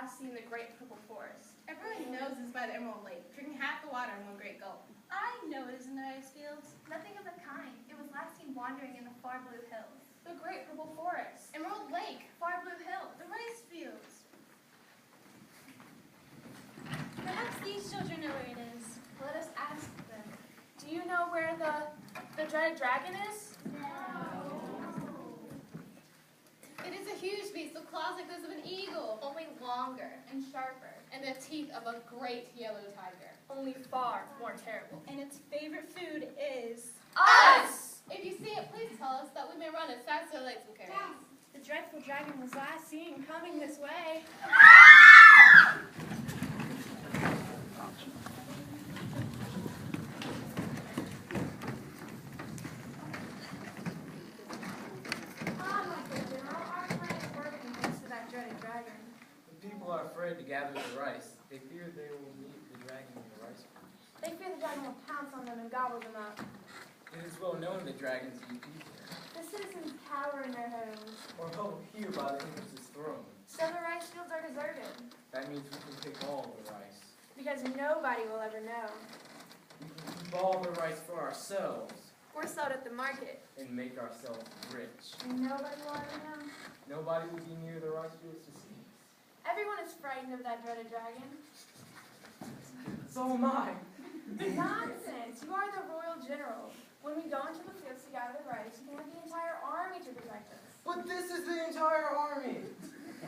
last seen the Great Purple Forest? Everyone knows it's by the Emerald Lake, drinking half the water in one great gulp. I know it is in the rice fields. Nothing of the kind. It was last seen wandering in the far blue hills. The Great Purple Forest. Emerald Lake. Far blue hills. The rice fields. Perhaps these children know where it is. Let us ask them. Do you know where the dreaded dragon is? No. It is a huge beast with claws like those of an eagle, Only longer and sharper. and the teeth of a great yellow tiger. Only far more terrible. And its favorite food is... Us! If you see it, please tell us that we may run as fast as our legs will carry us. The dreadful dragon was last seen coming this way. People are afraid to gather the rice. They fear they will meet the dragon in the rice field. They fear the dragon will pounce on them and gobble them up. It is well known that dragons eat people, The citizens cower in their homes. or held here by the Empress's throne. So the rice fields are deserted. That means we can pick all the rice. Because nobody will ever know. We can keep all the rice for ourselves We're sold at the market. and make ourselves rich. And nobody will ever know. Nobody will be near the rice fields to see us. Everyone is frightened of that dreaded dragon. So am I. Nonsense! You are the royal general. When we go into the fields to gather the rice, you can have the entire army to protect us. But this is the entire army.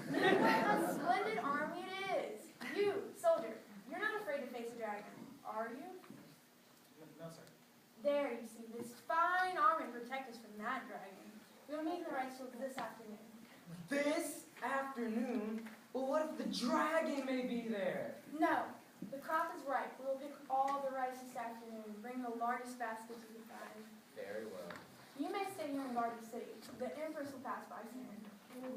What a splendid army it is! You, soldier, you're not afraid to face a dragon, are you? No, sir. There, you see, this fine army protect us from that dragon. We'll meet in the rice fields this afternoon. This afternoon? Well, what if the dragon may be there? No, the crop is ripe. We'll pick all the rice this afternoon. Bring the largest baskets you can find. Very well. You may stay here and guard the city. The Empress will pass by soon.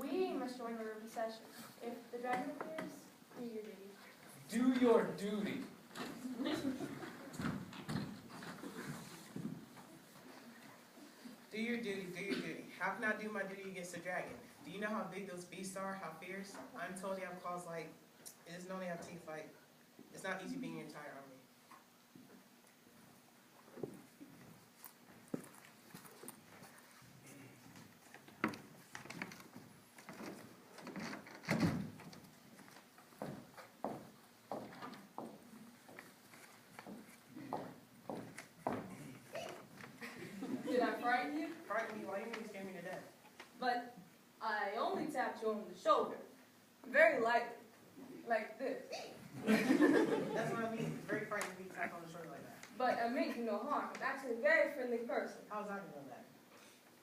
We must join the procession. If the dragon appears, do your duty. Do your duty. Do your duty, do your duty. How can I do my duty against the dragon? Do you know how big those beasts are, how fierce? I'm told they have claws like, it doesn't only have teeth like, it's not easy being your entire army. Did I frighten you? Frighten me, why you mean scare me to death? But I only tapped you on the shoulder. Very lightly. Like this. That's what I mean, it's very frightening to be tapped on the shoulder like that. But I meant you no harm. I'm actually a very friendly person. How was I gonna know that?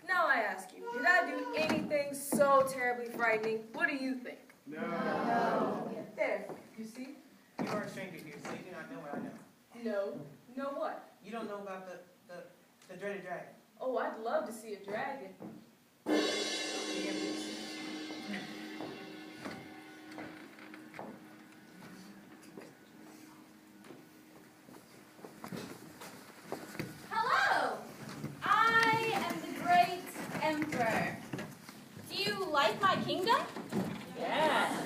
Now I ask you, did I do anything so terribly frightening? What do you think? No. There, you see? You are a stranger here, so you do not know what I know. No. No what? You don't know about the dreaded dragon. Oh, I'd love to see a dragon. The Empress. Hello! I am the great emperor. Do you like my kingdom? Yes.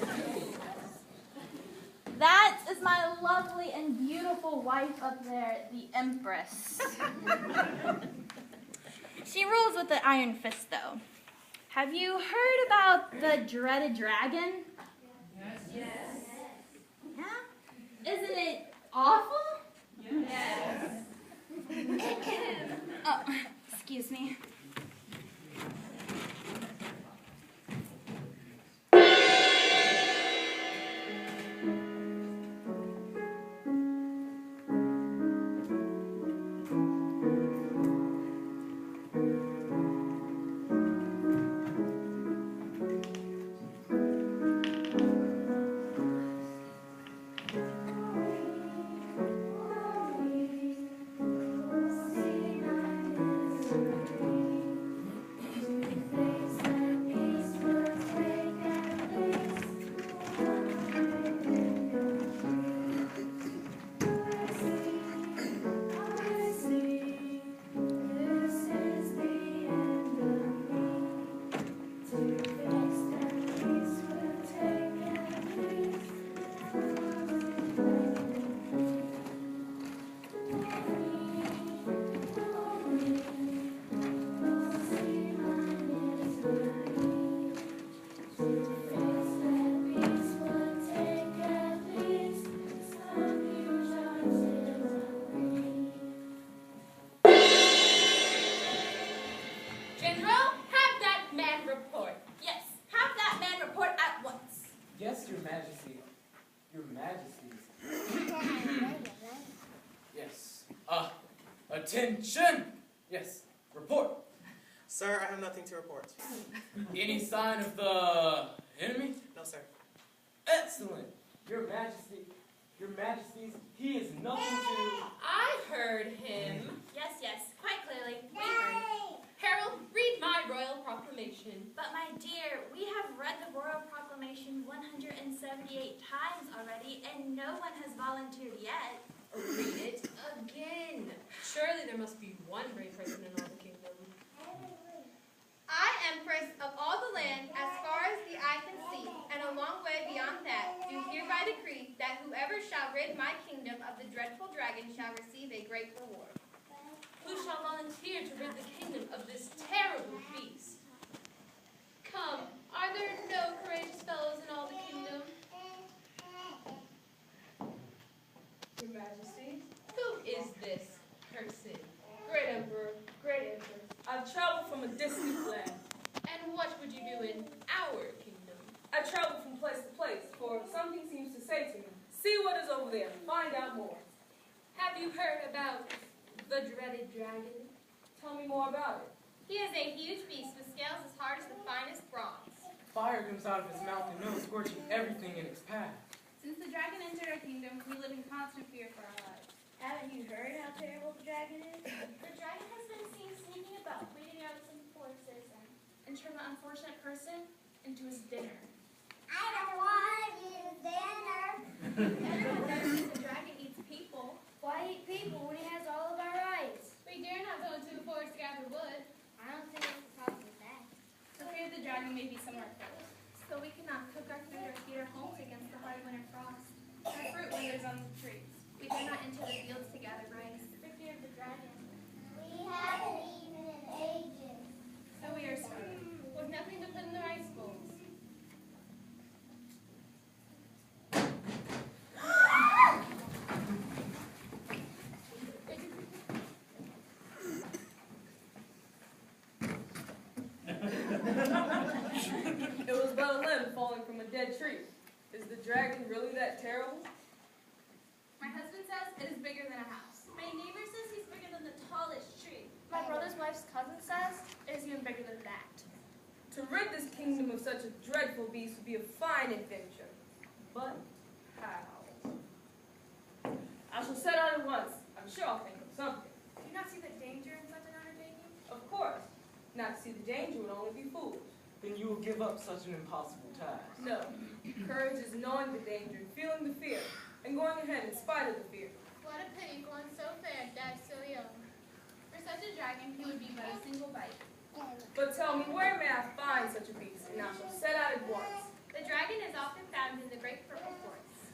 That is my lovely and beautiful wife up there, the Empress. She rules with the iron fist, though. Have you heard about the dreaded dragon? Yes. Yeah? Isn't it awful? Yes. Oh, excuse me. Attention! Yes, report. Sir, I have nothing to report. Any sign of the enemy? No, sir. Excellent. Your Majesties, he is nothing to... I heard him. Yes, quite clearly. We heard. Harold, read my royal proclamation. But my dear, we have read the Royal Proclamation 178 times already, and no one has volunteered yet. Read it again. Surely there must be one brave person in all the kingdom. I, Empress of all the land, as far as the eye can see, and a long way beyond that, do hereby decree that whoever shall rid my kingdom of the dreadful dragon shall receive a great reward. Who shall volunteer to rid the kingdom of this terrible beast? Come, are there no courageous fellows in all the kingdom? Your Majesty, who is this person? Great Emperor, great Empress, I've traveled from a distant land. And what would you do in our kingdom? I travel from place to place, for something seems to say to me, see what is over there, find out more. Have you heard about the dreaded dragon? Tell me more about it. He is a huge beast with scales as hard as the finest bronze. Fire comes out of his mouth and nose, scorching everything in its path. Since the dragon entered our kingdom, we live in constant fear for our lives. Haven't you heard how terrible the dragon is? The dragon has been seen sneaking about, weeding out some poor citizen, and turn the unfortunate person into his dinner. I don't want his dinner. Everyone knows that the dragon eats people. Why eat people when he has all of our rights? We dare not go into the forest to gather wood. I don't think it's a problem with that. For fear the dragon may be somewhere close. So we cannot cook our food or heat our homes against the hard winter frost. Our fruit withers on the trees. We dare not enter the fields to gather rice, for fear of the dragon. We haven't eaten in ages. So we are starving, with nothing to put in the rice bowls. It was but a limb falling from a dead tree. Is the dragon really that terrible? My husband says it is bigger than a house. My neighbor says he's bigger than the tallest tree. My brother's wife's cousin says it is even bigger than that. To rid this kingdom of such a dreadful beast would be a fine adventure. But how? I shall set out at once. I'm sure I'll think of something. Do you not see the danger in such an undertaking? Of course. Not to see the danger would only be foolish. Then you will give up such an impossible task. No. Courage is knowing the danger and feeling the fear, and going ahead in spite of the fear. What a pity one so fair dies so young. For such a dragon, he would be but a single bite. But tell me, where may I find such a beast? And I shall set out at once. The dragon is often found in the great purple forest.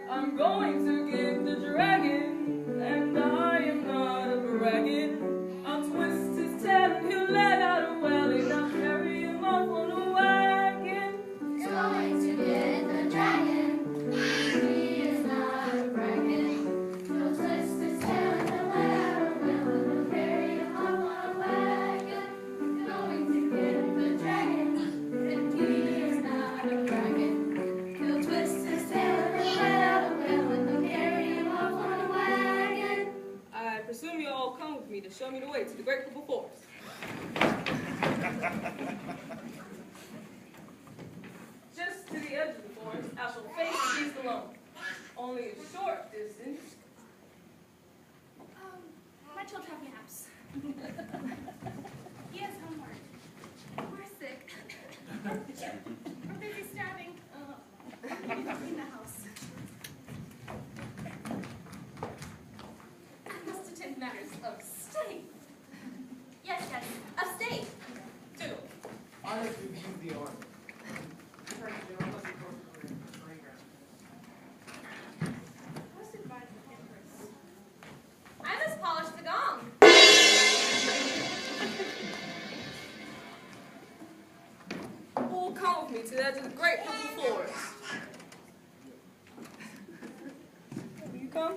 I'm going to get the dragon, and I am not a bragging. I'll twist his tail and he'll let out a well, and I'll carry him off on a wagon. Going to get the dragon. He is not a bragging. He'll twist his tail and he'll let out a well, and he'll carry him off on a wagon. Going to get the dragon. And he is not a bragging. He'll twist his tail and he'll let out a well, and he'll carry him off on a wagon. I presume you all come with me to show me the way to the great purple forest. Just to the edge of the forest, I shall face the beast alone. Only a short distance. My children have naps. He has homework. We're sick. We're busy starving. In the house. I must attend matters of state. Yes, of state. Two. I have reviewed the army. Hosted by the Empress. I must polish the gong. Who will come with me to the edge of the great purple forest? Will you come?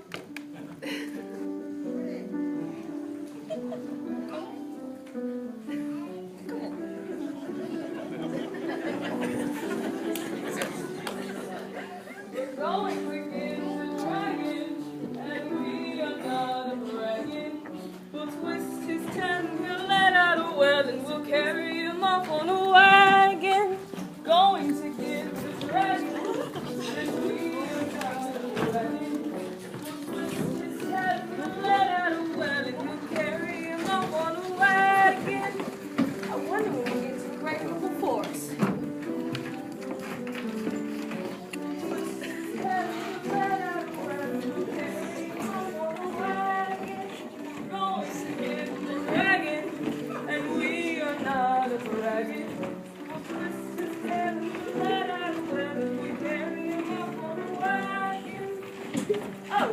Oh,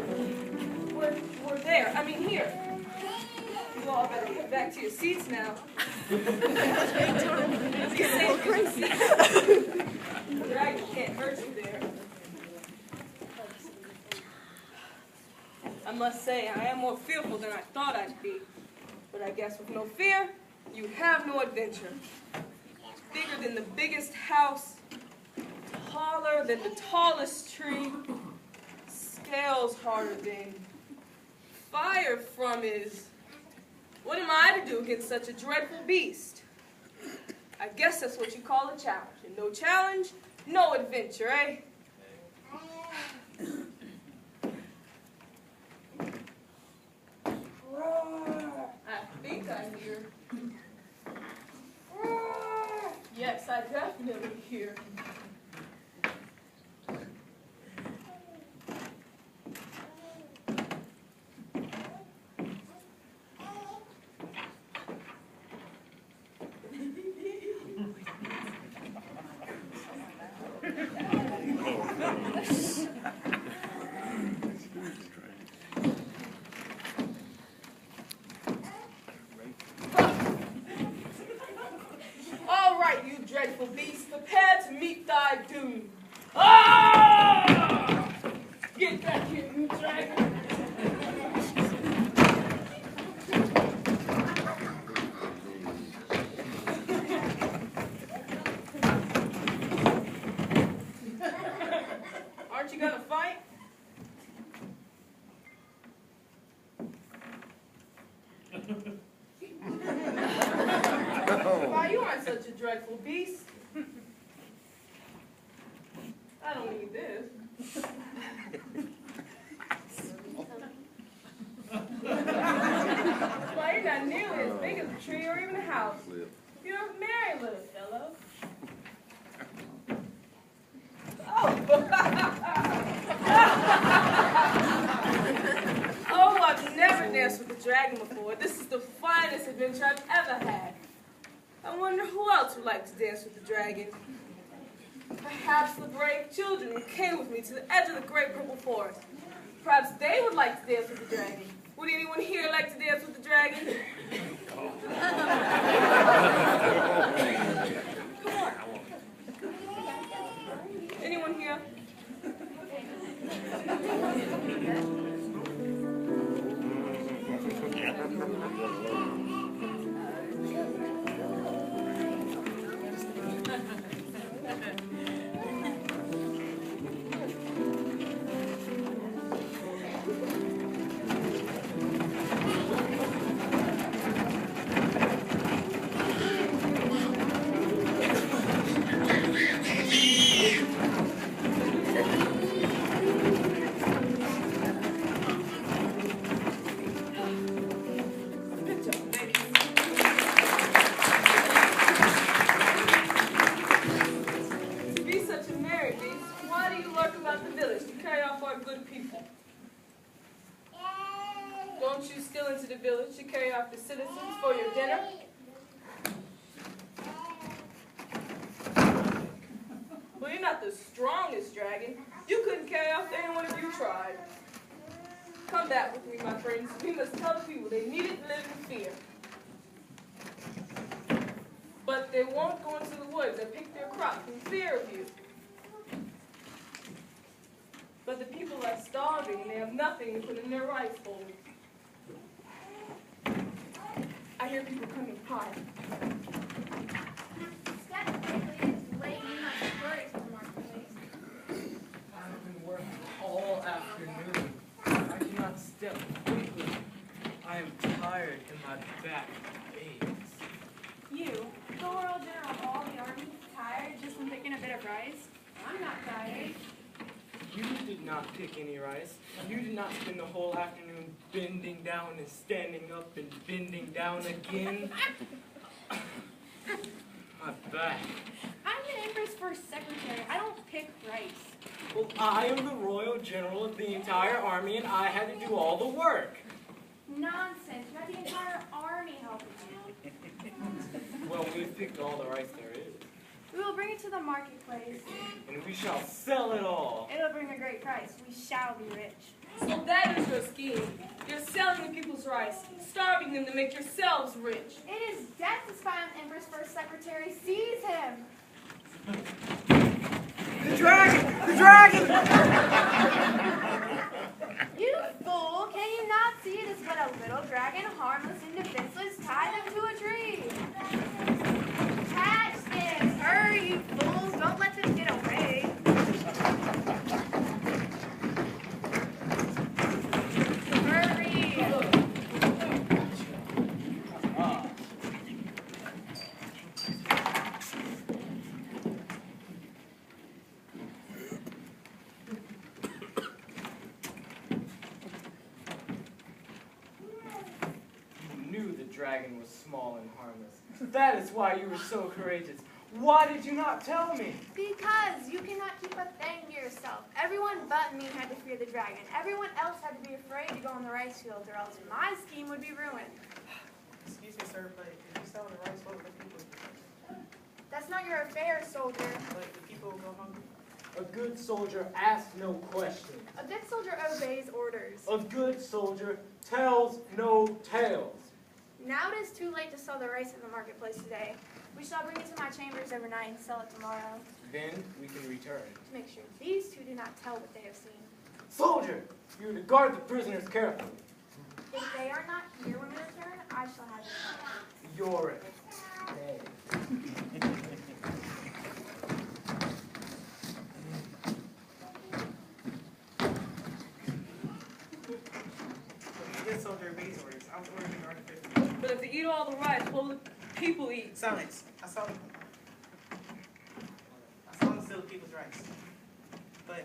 we're there. I mean, here. You all better get back to your seats now. Be safe in your seats. The dragon can't hurt you there. I must say, I am more fearful than I thought I'd be. But I guess with no fear, you have no adventure. Bigger than the biggest house, taller than the tallest tree, scales harder than fire from is. What am I to do against such a dreadful beast? I guess that's what you call a challenge. And no challenge, no adventure, eh? I think I hear. Yes, I definitely hear. All right, you dreadful beast, prepare to meet thy doom. Ah! Get back here, you dragon. Aren't you gonna fight? Why, you aren't such a dreadful beast. I don't need this. Why, you're not nearly as big as a tree or even a house. You're a merry little fellow. Oh, I've never danced with a dragon before. This is the finest adventure I've ever had. I wonder who else would like to dance with the dragon. Perhaps the brave children who came with me to the edge of the great purple forest. Perhaps they would like to dance with the dragon. Would anyone here like to dance with the dragon? Come on. Anyone here? Don't you steal into the village to carry off the citizens for your dinner? Well, you're not the strongest dragon. You couldn't carry off anyone if you tried. Come back with me, my friends. We must tell the people they needn't live in fear. But they won't go into the woods and pick their crops in fear of you. But the people are starving and they have nothing to put in their rice bowls. I hear people coming by. Step quickly is laying in my spurs in the marketplace. I've been working all afternoon. I cannot step quickly. I am tired and my back aches. You, the Royal General of all the army, tired just from picking a bit of rice? I'm not tired. You did not pick any rice. You did not spend the whole afternoon bending down and standing up and bending down again. My back. I'm the Emperor's first secretary. I don't pick rice. Well, I am the royal general of the entire army, and I had to do all the work. Nonsense. You had the entire army helping you. Well, we picked all the rice there is. We will bring it to the marketplace. And we shall sell it all. It'll bring a great price. We shall be rich. So that is your scheme. You're selling the people's rice, starving them to make yourselves rich. It is death to spy on the Emperor's first secretary. Seize him! The dragon! The dragon! You fool! Can you not see it is but a little dragon, harmless and defenseless? Tie them to a tree! Catch them! Hurry, you fools! Don't let them get away! Hurry! You knew the dragon was small and harmless. That is why you were so courageous. Why did you not tell me? Because you cannot keep a thing to yourself. Everyone but me had to fear the dragon. Everyone else had to be afraid to go on the rice field, or else my scheme would be ruined. Excuse me, sir, but if you sell the rice, what will the people do? That's not your affair, soldier. But the people will go hungry. A good soldier asks no questions. A good soldier obeys orders. A good soldier tells no tales. Now it is too late to sell the rice in the marketplace today. We shall bring it to my chambers overnight and sell it tomorrow, Then we can return. to make sure these two do not tell what they have seen. Soldier, you are to guard the prisoners carefully. If they are not here when we return, I shall have them. You're it. The good soldier obeys orders. I was ordered to guard the prisoners. But if they eat all the rice, what will the people eat? Silence. I saw them steal the people's rights. But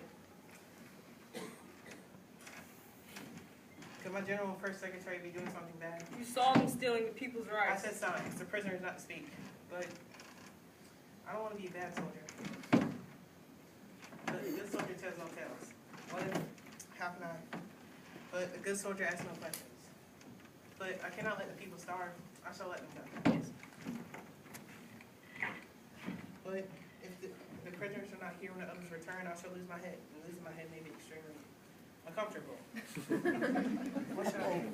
could my general and first secretary be doing something bad? You saw them stealing the people's I rice. said silence. The prisoner is not to speak. But I don't want to be a bad soldier. But a good soldier tells no tales. What if, how can I? But a good soldier asks no questions. But I cannot let the people starve. I shall let them go. Yes. But if the prisoners are not here when the others return, I shall lose my head. And losing my head may be extremely uncomfortable. What should I do?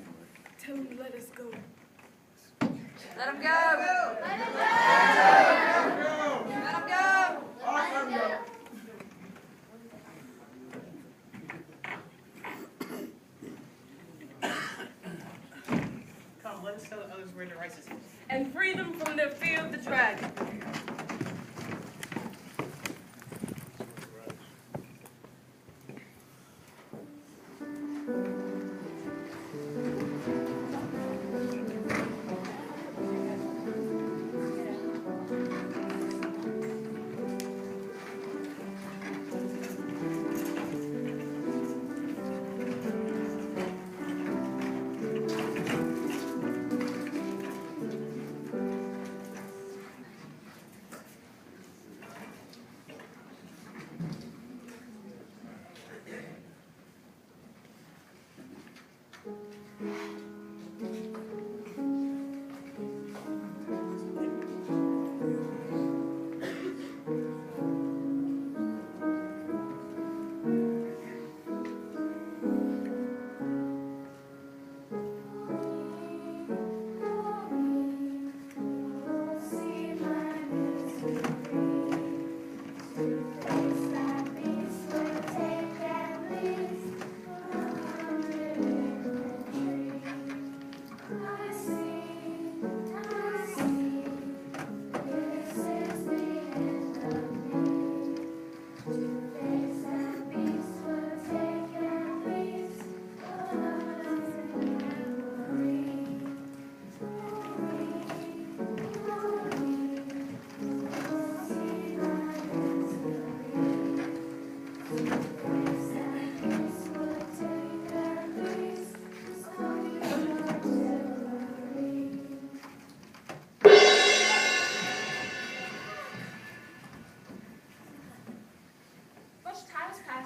Tell them to let us go. Let him go! Let it Let him go! Come, let us tell the others where the rice is. And free them from their fear of the dragon.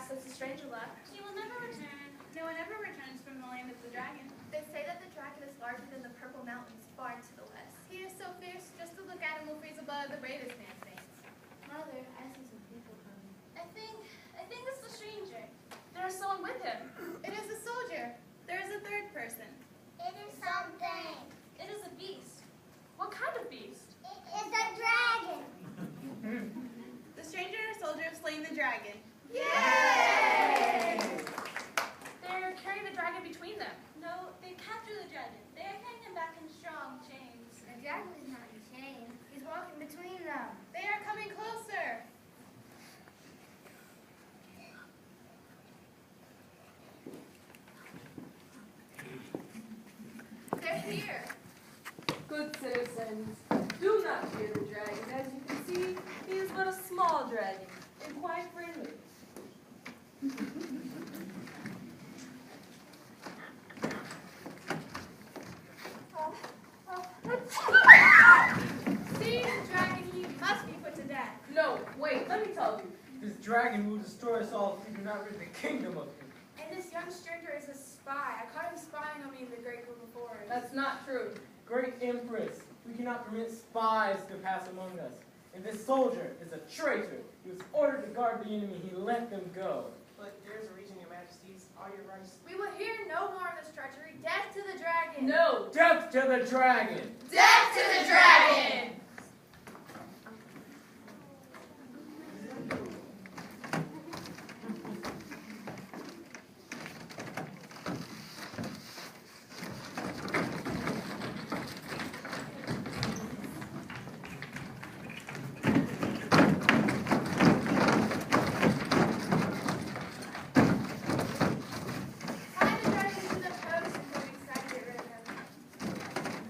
Such a stranger left. He will never return. No one ever returns from the land of the dragon. They say that the dragon is larger than the purple mountains far to the west. He is so fierce, just to look at him will freeze the blood of the bravest man thinks. Mother, I see some people coming. I think this is a stranger. There's someone with him. It is a soldier. There is a third person. It is something. It is a beast. What kind of beast? It is a dragon. The stranger and a soldier have slain the dragon. Yay! They're carrying the dragon between them. No, they captured the dragon. They are carrying him back in strong chains. The dragon is not in chains. He's walking between them. They are coming closer. They're here. Good citizens, do not fear the dragon. As you can see, he is but a small dragon and quite friendly. See, the dragon, he must be put to death. No, wait, let me tell you. This dragon will destroy us all if we do not rid the kingdom of him. And this young stranger is a spy. I caught him spying on me in the great group of forest. That's not true. Great Empress, we cannot permit spies to pass among us. And this soldier is a traitor. He was ordered to guard the enemy. He let them go. But there's a reason, your majesties. All your rights. We will hear no more of this treachery. Death to the dragon. No. Death to the dragon! Death to the dragon! Tie the dragon to the post until we decide to get rid of him.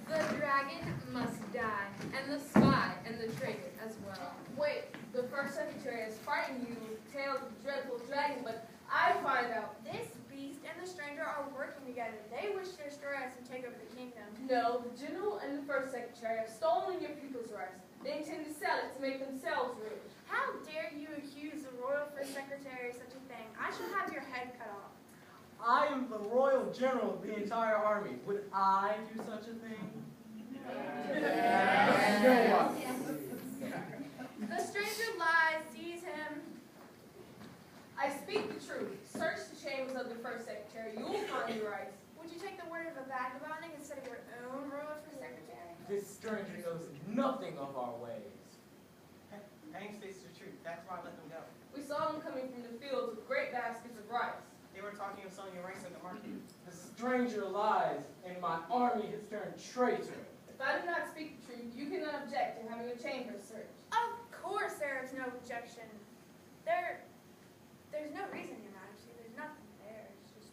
The dragon must die, and the spy and the traitor as well. Wait, the first secretary is fighting you with tales of the dreadful dragon, but I find out. This beast and the stranger are working together. They wish to destroy us and take over the kingdom. No, the general and the first secretary have stolen your people's rights. They intend to sell it to make themselves rich. How dare you accuse the royal first secretary of such a thing? I should have your head cut off. I am the royal general of the entire army. Would I do such a thing? No one. The stranger lies. Seize him. I speak the truth. Search the chambers of the first secretary. You will find your rights. Would you take the word of a vagabonding instead of your own royal first secretary? This stranger knows nothing of our ways. Hang speaks the truth. That's why I let them go. We saw them coming from the fields with great baskets of rice. They were talking of selling your rights at the market. The stranger lies, and my army has turned traitor. If I do not speak the truth, you cannot object to having a chamber searched. Of course there is no objection. There's no reason, Your Majesty. There's nothing there. It's just...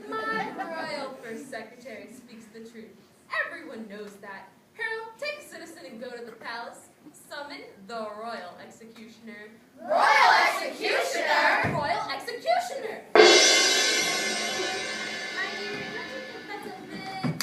My royal first secretary speaks the truth. Everyone knows that. Harold, take a citizen and go to the palace. Summon the royal executioner. Royal executioner? Royal executioner! My dear, don't you think that's a bit...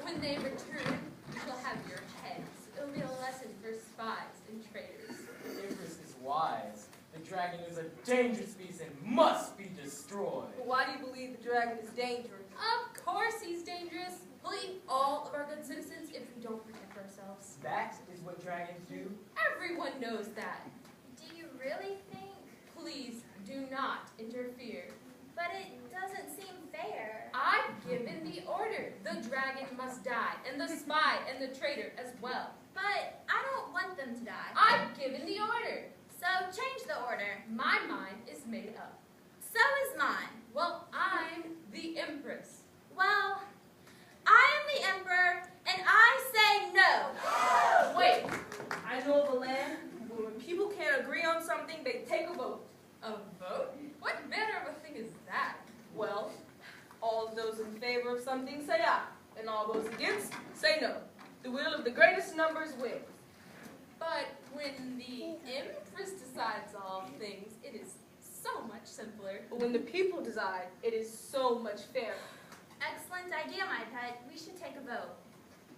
When they return, you shall have your heads. It will be a lesson for spies and traitors. The Empress is wise. The dragon is a dangerous beast and must be destroyed. But why do you believe the dragon is dangerous? Of course he's dangerous. He'll eat all of our good citizens if we don't protect ourselves. That is what dragons do. Everyone knows that. Do you really think? Please do not interfere. But it doesn't seem fair. I've given the order. The dragon must die, and the spy and the traitor as well. But I don't want them to die. I've given the order. So change the order. My mind is made up. So is mine. Well, I'm the Empress. Well, I am the emperor, and I say no. Wait, I know of a land where when people can't agree on something, they take a vote. A vote? What manner of a thing is that? Well, all of those in favor of something say aye, and all those against say no. The will of the greatest numbers wins. But when the Empress decides all things, it is so much simpler. But when the people decide, it is so much fairer. Excellent idea, my pet. We should take a vote.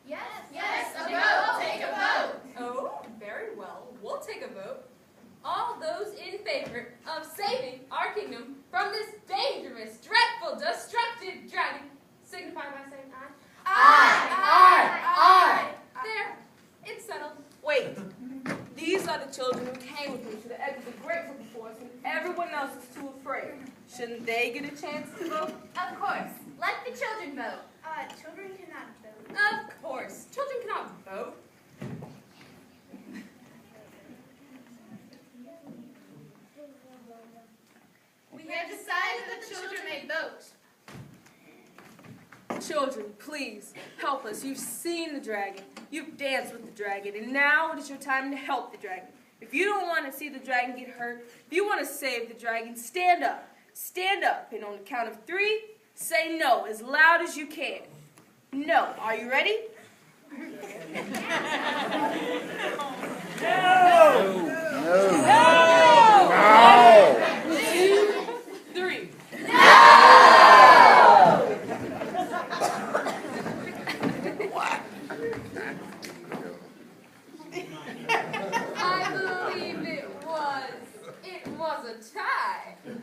Yes, Yes, a vote. Take a vote. Oh, very well. We'll take a vote. All those in favor of saving our kingdom from this dangerous, dreadful, destructive dragon, signify by saying aye. Aye! There. It's settled. Wait, these else is too afraid. Shouldn't they get a chance to vote? Of course. Let the children vote. Children cannot vote. Of course, children cannot vote. We have decided that the children may vote. Children, please, help us. You've seen the dragon. You've danced with the dragon. And now it is your time to help the dragon. If you don't want to see the dragon get hurt, if you want to save the dragon, stand up. Stand up. And on the count of 3, say no as loud as you can. No. Are you ready?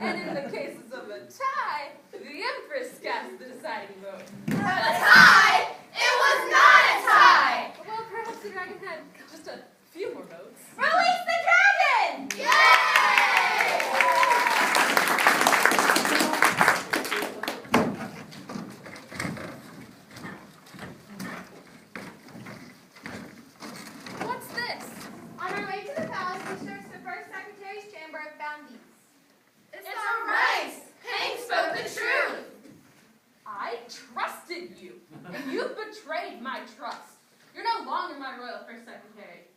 And in the cases of a tie, the Empress cast the deciding vote. A tie? It was not a tie! Well, perhaps the dragon had just a few more votes. Release the dragon! Yay! What's this? On our way to the palace, we searched the first secretary's chamber and found these. It's all right. Hank spoke the truth. I trusted you, and you betrayed my trust. You're no longer my royal first secretary.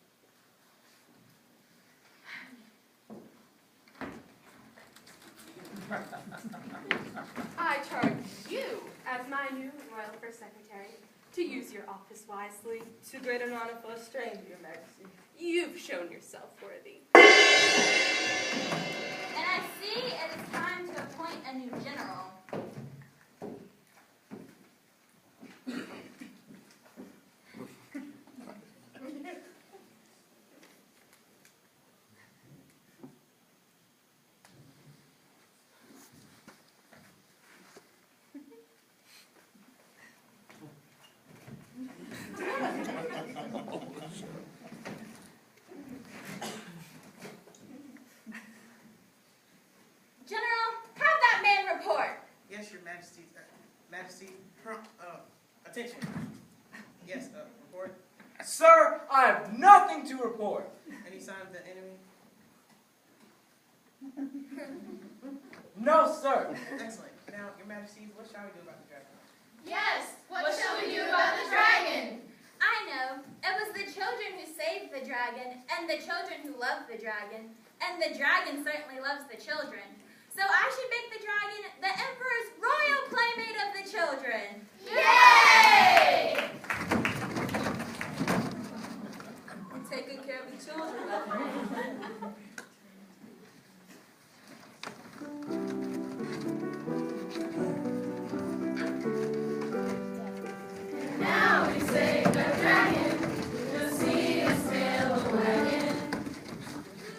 I charge you, as my new royal first secretary, to use your office wisely. Too great an honor for a stranger, Your Majesty. You've shown yourself worthy. And I see it is time to appoint a new general. General, have that man report. Yes, Your Majesty. Attention. Yes, report. Sir, I have nothing to report. Any sign of the enemy? No, sir. Excellent. Now, Your Majesty, what shall we do about the dragon? Yes, what shall we do about the dragon? I know. It was the children who saved the dragon, and the children who loved the dragon, and the dragon certainly loves the children. So I should make the dragon the Emperor's royal playmate of the children. Yay! Taking care of the children. Now we save the dragon, to see his tail a wagging.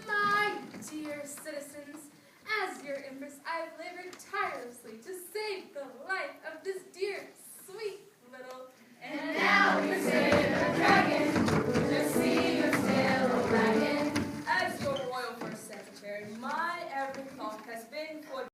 My dear citizens, as your empress, I have labored tirelessly to save the life of this dear, sweet little. And now we save the dragon, to see his tail a wagging. As your royal first secretary, my every thought has been for